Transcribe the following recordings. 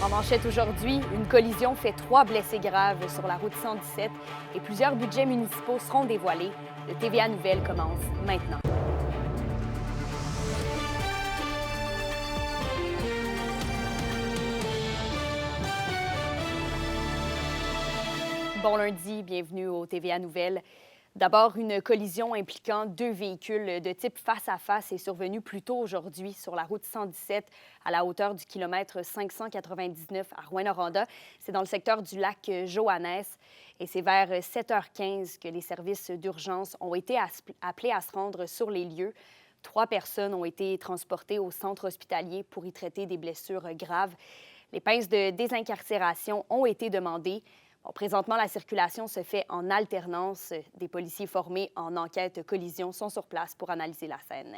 En manchette aujourd'hui, une collision fait 3 blessés graves sur la route 117 et plusieurs budgets municipaux seront dévoilés. Le TVA Nouvelle commence maintenant. Bon lundi, bienvenue au TVA Nouvelle. D'abord, une collision impliquant 2 véhicules de type face-à-face est survenue plus tôt aujourd'hui sur la route 117 à la hauteur du kilomètre 599 à Rouyn-Noranda. C'est dans le secteur du lac Joannès et c'est vers 7h15 que les services d'urgence ont été appelés à se rendre sur les lieux. 3 personnes ont été transportées au centre hospitalier pour y traiter des blessures graves. Les pinces de désincarcération ont été demandées. Bon, présentement, la circulation se fait en alternance. Des policiers formés en enquête collision sont sur place pour analyser la scène.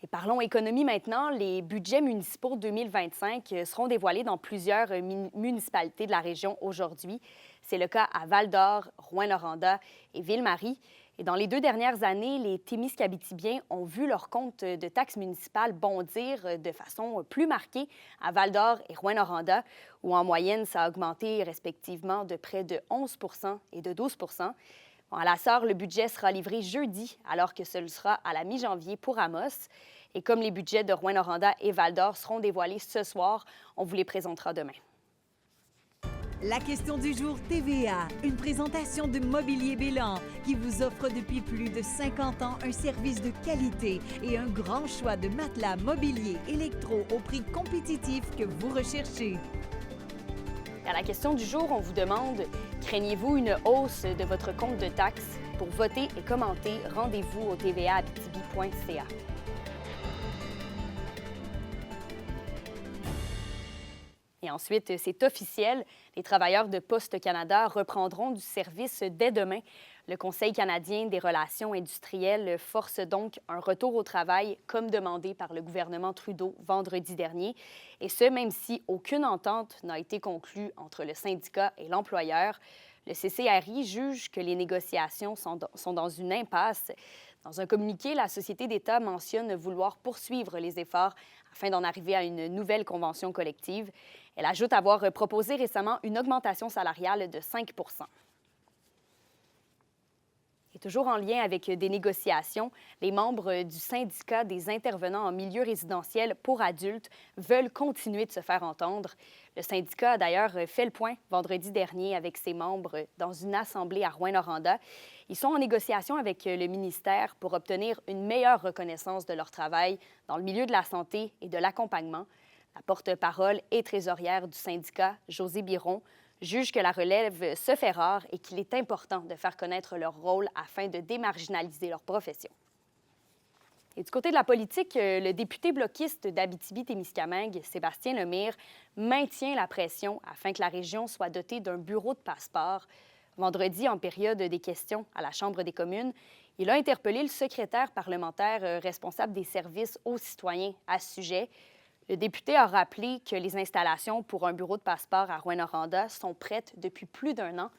Et parlons économie maintenant. Les budgets municipaux 2025 seront dévoilés dans plusieurs municipalités de la région aujourd'hui. C'est le cas à Val-d'Or, Rouyn-Noranda et Ville-Marie. Et dans les 2 dernières années, les Témiscabitibiens ont vu leur compte de taxes municipales bondir de façon plus marquée à Val-d'Or et Rouyn-Noranda, où en moyenne, ça a augmenté respectivement de près de 11 et de 12 Bon, à la Sarre, le budget sera livré jeudi, alors que ce sera à la mi-janvier pour Amos. Et comme les budgets de Rouyn-Noranda et Val-d'Or seront dévoilés ce soir, on vous les présentera demain. La question du jour TVA, une présentation de Mobilier Bélan qui vous offre depuis plus de 50 ans un service de qualité et un grand choix de matelas, mobilier, électro au prix compétitif que vous recherchez. À la question du jour, on vous demande « Craignez-vous une hausse de votre compte de taxes? » Pour voter et commenter, rendez-vous au tvaabitibi.ca. Et ensuite, c'est officiel, les travailleurs de Poste Canada reprendront du service dès demain. Le Conseil canadien des relations industrielles force donc un retour au travail comme demandé par le gouvernement Trudeau vendredi dernier. Et ce, même si aucune entente n'a été conclue entre le syndicat et l'employeur. Le CCRI juge que les négociations sont dans une impasse. Dans un communiqué, la Société d'État mentionne vouloir poursuivre les efforts afin d'en arriver à une nouvelle convention collective. Elle ajoute avoir proposé récemment une augmentation salariale de 5 Et toujours en lien avec des négociations, les membres du syndicat des intervenants en milieu résidentiel pour adultes veulent continuer de se faire entendre. Le syndicat a d'ailleurs fait le point vendredi dernier avec ses membres dans une assemblée à Rouyn-Noranda. Ils sont en négociation avec le ministère pour obtenir une meilleure reconnaissance de leur travail dans le milieu de la santé et de l'accompagnement. La porte-parole et trésorière du syndicat, Josée Biron, juge que la relève se fait rare et qu'il est important de faire connaître leur rôle afin de démarginaliser leur profession. Et du côté de la politique, le député bloquiste d'Abitibi-Témiscamingue, Sébastien Lemire, maintient la pression afin que la région soit dotée d'un bureau de passeport. Vendredi, en période des questions à la Chambre des communes, il a interpellé le secrétaire parlementaire responsable des services aux citoyens à ce sujet. Le député a rappelé que les installations pour un bureau de passeport à Rouyn-Noranda sont prêtes depuis plus d'1 an.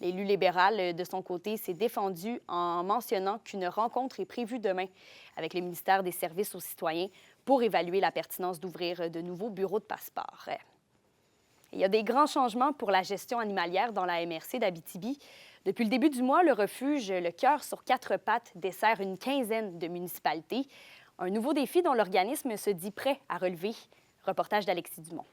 L'élu libéral, de son côté, s'est défendu en mentionnant qu'une rencontre est prévue demain avec le ministère des Services aux citoyens pour évaluer la pertinence d'ouvrir de nouveaux bureaux de passeport. Il y a des grands changements pour la gestion animalière dans la MRC d'Abitibi. Depuis le début du mois, le refuge Le Cœur sur 4 pattes dessert une quinzaine de municipalités. Un nouveau défi dont l'organisme se dit prêt à relever. Reportage d'Alexis Dumont.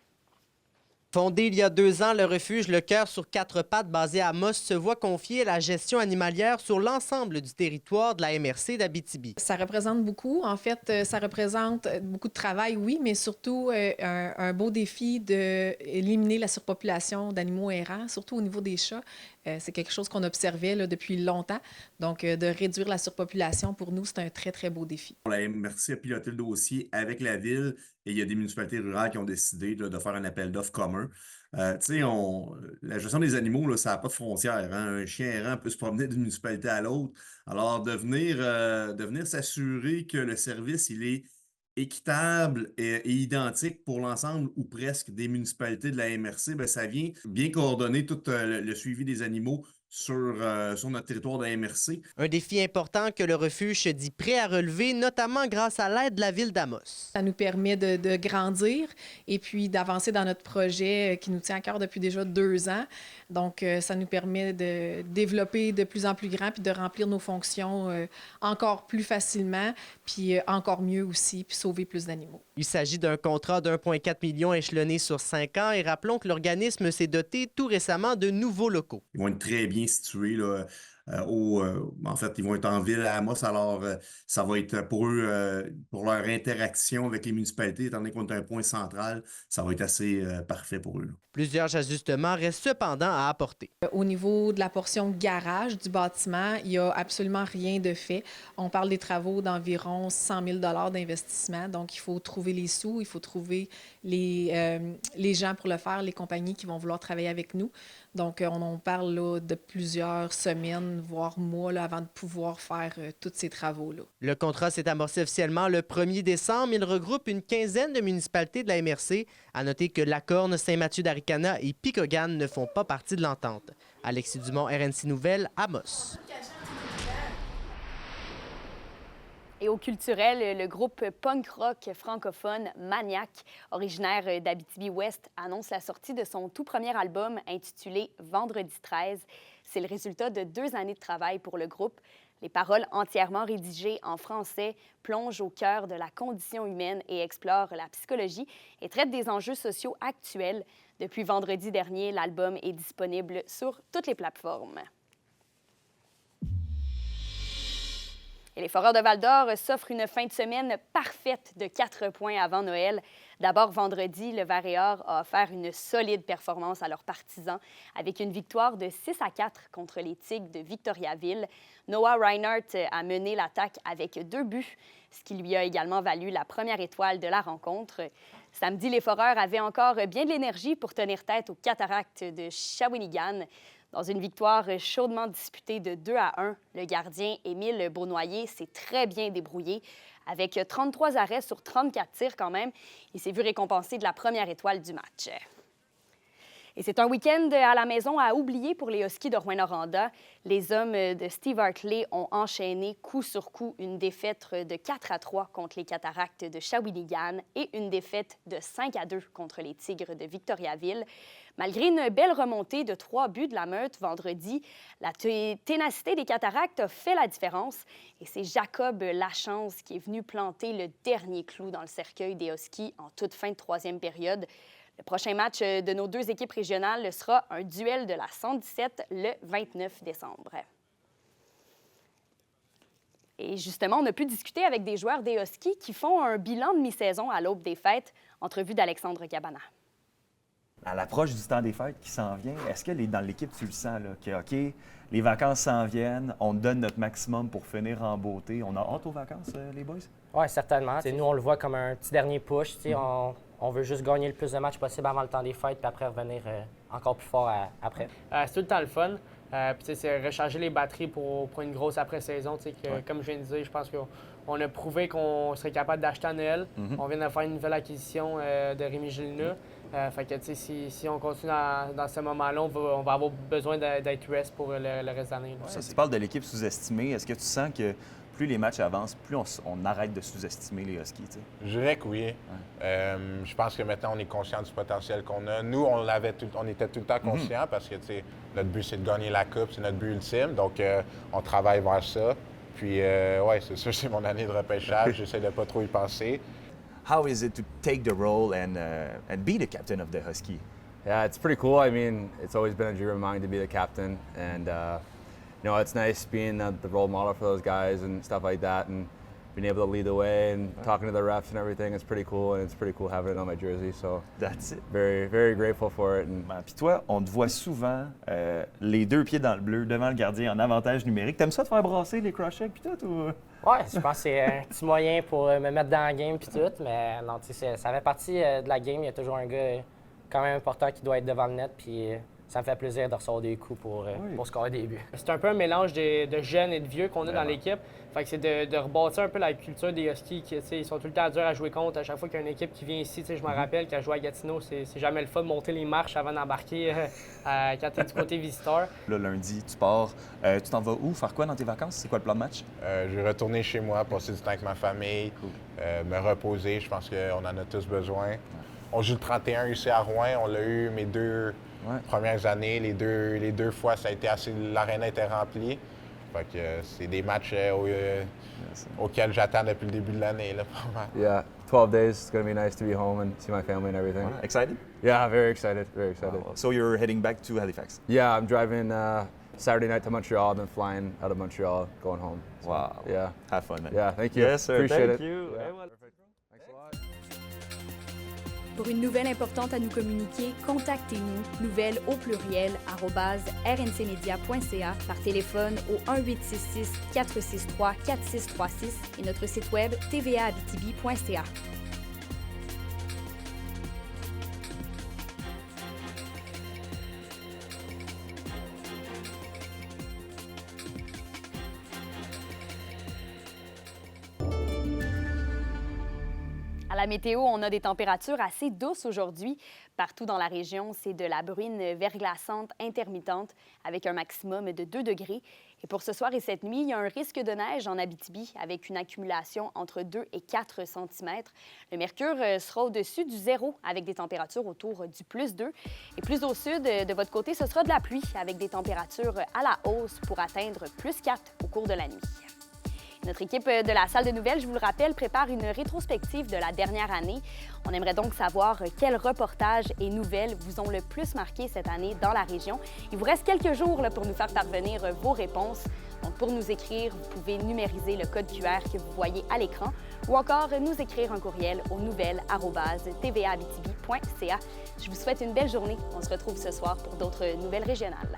Fondé il y a 2 ans, le refuge Le Cœur sur 4 pattes basé à Amos se voit confier la gestion animalière sur l'ensemble du territoire de la MRC d'Abitibi. Ça représente beaucoup. En fait, ça représente beaucoup de travail, oui, mais surtout un beau défi d'éliminer la surpopulation d'animaux errants, surtout au niveau des chats. C'est quelque chose qu'on observait là, depuis longtemps. Donc, de réduire la surpopulation, pour nous, c'est un très, très beau défi. La MRC a piloté le dossier avec la ville et il y a des municipalités rurales qui ont décidé là, de faire un appel d'offres commun. La gestion des animaux, là, ça n'a pas de frontières. Hein? Un chien errant peut se promener d'une municipalité à l'autre. Alors, de venir s'assurer que le service il est équitable et identique pour l'ensemble ou presque des municipalités de la MRC, bien, ça vient bien coordonner tout le suivi des animaux sur notre territoire de la MRC. Un défi important que le refuge se dit prêt à relever, notamment grâce à l'aide de la ville d'Amos. Ça nous permet de grandir et puis d'avancer dans notre projet qui nous tient à cœur depuis déjà 2 ans. Donc, ça nous permet de développer de plus en plus grand puis de remplir nos fonctions encore plus facilement, puis encore mieux aussi, puis sauver plus d'animaux. Il s'agit d'un contrat d'1,4 million échelonné sur 5 ans et rappelons que l'organisme s'est doté tout récemment de nouveaux locaux. Ils vont être très bien situés, là, en fait, ils vont être en ville à Amos, alors ça va être pour eux, pour leur interaction avec les municipalités, étant donné qu'on est un point central, ça va être assez parfait pour eux, là. Plusieurs ajustements restent cependant à apporter. Au niveau de la portion garage du bâtiment, il n'y a absolument rien de fait. On parle des travaux d'environ 100 000 $ d'investissement. Donc, il faut trouver les sous, il faut trouver les gens pour le faire, les compagnies qui vont vouloir travailler avec nous. Donc, on parle là, de plusieurs semaines, voire mois, là, avant de pouvoir faire tous ces travaux-là. Le contrat s'est amorcé officiellement le 1er décembre. Il regroupe une quinzaine de municipalités de la MRC. À noter que Lacorne, Saint-Mathieu-d'Aricana et Picogan ne font pas partie de l'entente. Alexis Dumont, RNC Nouvelles, Amos. Et au culturel, le groupe punk rock francophone Maniac, originaire d'Abitibi-Ouest, annonce la sortie de son tout premier album intitulé Vendredi 13. C'est le résultat de 2 années de travail pour le groupe. Les paroles entièrement rédigées en français plongent au cœur de la condition humaine et explorent la psychologie et traitent des enjeux sociaux actuels. Depuis vendredi dernier, l'album est disponible sur toutes les plateformes. Et les Foreurs de Val-d'Or s'offrent une fin de semaine parfaite de 4 points avant Noël. D'abord, vendredi, le Vert-et-Or a offert une solide performance à leurs partisans avec une victoire de 6-4 contre les Tigres de Victoriaville. Noah Reinhardt a mené l'attaque avec 2 buts, ce qui lui a également valu la première étoile de la rencontre. Samedi, les Foreurs avaient encore bien de l'énergie pour tenir tête aux Cataractes de Shawinigan. Dans une victoire chaudement disputée de 2-1, le gardien Émile Bournoyer s'est très bien débrouillé. Avec 33 arrêts sur 34 tirs quand même, il s'est vu récompensé de la première étoile du match. Et c'est un week-end à la maison à oublier pour les Huskies de Rouyn-Noranda. Les hommes de Steve Hartley ont enchaîné coup sur coup une défaite de 4-3 contre les Cataractes de Shawinigan et une défaite de 5-2 contre les Tigres de Victoriaville. Malgré une belle remontée de 3 buts de la Meute vendredi, la ténacité des Cataractes a fait la différence. Et c'est Jacob Lachance qui est venu planter le dernier clou dans le cercueil des Huskies en toute fin de 3e période. Le prochain match de nos 2 équipes régionales sera un duel de la 117 le 29 décembre. Et justement, on a pu discuter avec des joueurs des Huskies qui font un bilan de mi-saison à l'aube des fêtes. Entrevue d'Alexandre Cabana. À l'approche du temps des fêtes qui s'en vient, est-ce que dans l'équipe, tu le sens, là, que, OK, les vacances s'en viennent, on donne notre maximum pour finir en beauté. On a hâte aux vacances, les boys? Oui, certainement. Nous, on le voit comme un petit dernier push. On veut juste gagner le plus de matchs possible avant le temps des fêtes, puis après revenir encore plus fort après. C'est tout le temps le fun. Puis c'est recharger les batteries pour une grosse après-saison. Comme je viens de dire, je pense qu'on a prouvé qu'on serait capable d'acheter à Noël. On vient de faire une nouvelle acquisition de Rémi Gélina. Fait que si on continue dans ce moment-là, on va avoir besoin d'être rest pour le reste de l'année. Tu parles de l'équipe sous-estimée. Est-ce que tu sens que plus les matchs avancent, plus on arrête de sous-estimer les Huskies? T'sais? Je dirais que oui. Ouais. Je pense que maintenant, on est conscient du potentiel qu'on a. Nous, on était tout le temps conscients parce que notre but, c'est de gagner la Coupe, c'est notre but ultime. Donc, on travaille vers ça. Puis, ouais, c'est sûr, c'est mon année de repêchage. J'essaie de pas trop y penser. How is it to take the role and be the captain of the Husky? Yeah, it's pretty cool. I mean, it's always been a dream of mine to be the captain, and it's nice being the role model for those guys and stuff like that, and being able to lead the way and talking to the refs and everything. It's pretty cool, and it's pretty cool having it on my jersey. So that's it. Very, very grateful for it. Puis toi, on te voit souvent les 2 pieds dans le bleu devant le gardien en avantage numérique. T'aimes ça te faire brasser les crochets puis tout ou? Oui, je pense que c'est un petit moyen pour me mettre dans la game puis tout, mais non, ça fait partie de la game. Il y a toujours un gars quand même important qui doit être devant le net, puis ça me fait plaisir de recevoir des coups pour scorer des buts. C'est un peu un mélange de jeunes et de vieux qu'on a dans l'équipe. Fait que c'est de rebâtir un peu la culture des Huskies. Ils sont tout le temps durs à jouer contre. À chaque fois qu'il y a une équipe qui vient ici, je me rappelle qu'à jouer à Gatineau, c'est jamais le fun de monter les marches avant d'embarquer quand tu es du côté visiteur. Là, lundi, tu pars. Tu t'en vas où? Faire quoi dans tes vacances? C'est quoi le plan de match? Je vais retourner chez moi, passer du temps avec ma famille, me reposer. Je pense qu'on en a tous besoin. On joue le 31 ici à Rouen. On l'a eu mes 2 premières années. Les deux fois, ça a été assez. L'aréna était remplie. Fait que c'est des matchs auxquels j'attends depuis le début de l'année. Yeah, 12 days. It's going to be nice to be home and see my family and everything. Excited? Yeah, very excited. Very excited. Wow. So you're heading back to Halifax? Yeah, I'm driving Saturday night to Montreal, then flying out of Montreal, going home. So, Wow. Yeah. Have fun, man. Yeah, thank you. Yes, sir. Appreciate Thank it. you. Yeah. Thanks a lot. Pour une nouvelle importante à nous communiquer, contactez-nous, nouvelles au pluriel, @rncmedia.ca, par téléphone au 1-866-463-4636 et notre site web tvaabitibi.ca. À la météo, on a des températures assez douces aujourd'hui. Partout dans la région, c'est de la bruine verglaçante intermittente avec un maximum de 2 degrés. Et pour ce soir et cette nuit, il y a un risque de neige en Abitibi avec une accumulation entre 2 et 4 cm. Le mercure sera au-dessus du 0 avec des températures autour du +2. Et plus au sud, de votre côté, ce sera de la pluie avec des températures à la hausse pour atteindre +4 au cours de la nuit. Notre équipe de la salle de nouvelles, je vous le rappelle, prépare une rétrospective de la dernière année. On aimerait donc savoir quels reportages et nouvelles vous ont le plus marqué cette année dans la région. Il vous reste quelques jours pour nous faire parvenir vos réponses. Donc, pour nous écrire, vous pouvez numériser le code QR que vous voyez à l'écran ou encore nous écrire un courriel aux nouvelles@tvaabitibi.ca. Je vous souhaite une belle journée. On se retrouve ce soir pour d'autres nouvelles régionales.